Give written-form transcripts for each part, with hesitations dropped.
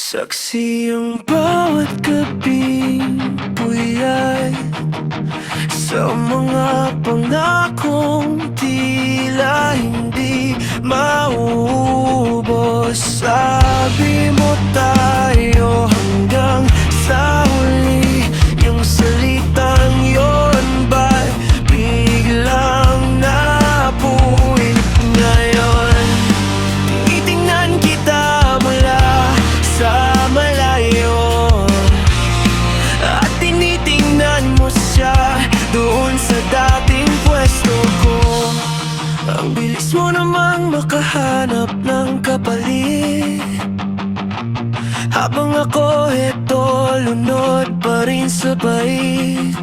Saksi ang bawat gabing puyay sa mga pangakong tila hindi mauubos. Sabi mo tayo hanggang sa huli, yung salitang yon ba'y biglang napuwit ngayon? Tinitingnan kita mula sa malayo at tinitingnan mo siya doon sa dating pwesto ko. Ang bilis mo namang makahanap ng kapalit, habang ako eto lunod pa rin sa bait.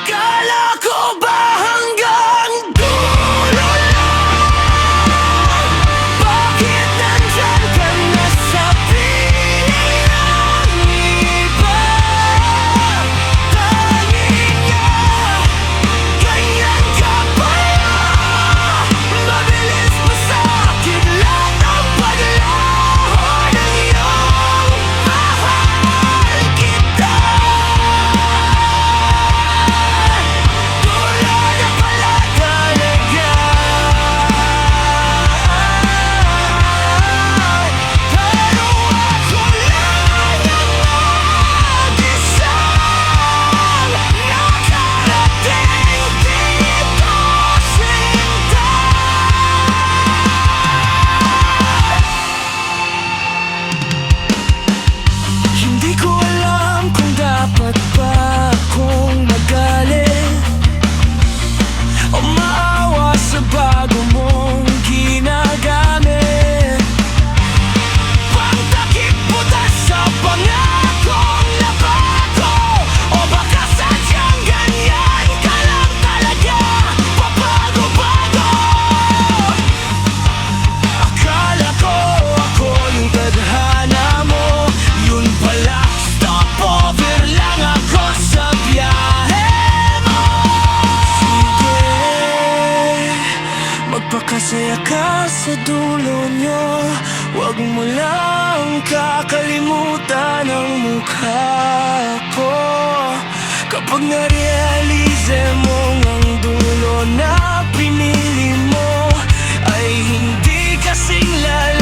Kala ko ba hanggang dulo lang? Bakit nandyan ka na sa piling ng iba? Tanging nga, ganyan ka pala. Mabilis masakit lahat ang paglaho ng iyong mahal kita. Wala na pala talaga. Pero ako lang ang mag-isang nakarating dito, sinta. Hindi ko alam kung dapat ba akong magalit o maawa sa bago mong ginagamit. Pagtakip butas sa pangakong nabago, o baka sadyang ganyan ka lang talaga, pabago-bago. Akala ko ako yung tadhana mo, yun pala stopover lang ako sa biyahe mo. Sige, magpakasaya ka sa dulo nyo, wag mo lang kakalimutan ang mukha ko. Kapag narealize mo ang dulo na pinili mo ay hindi kasing lala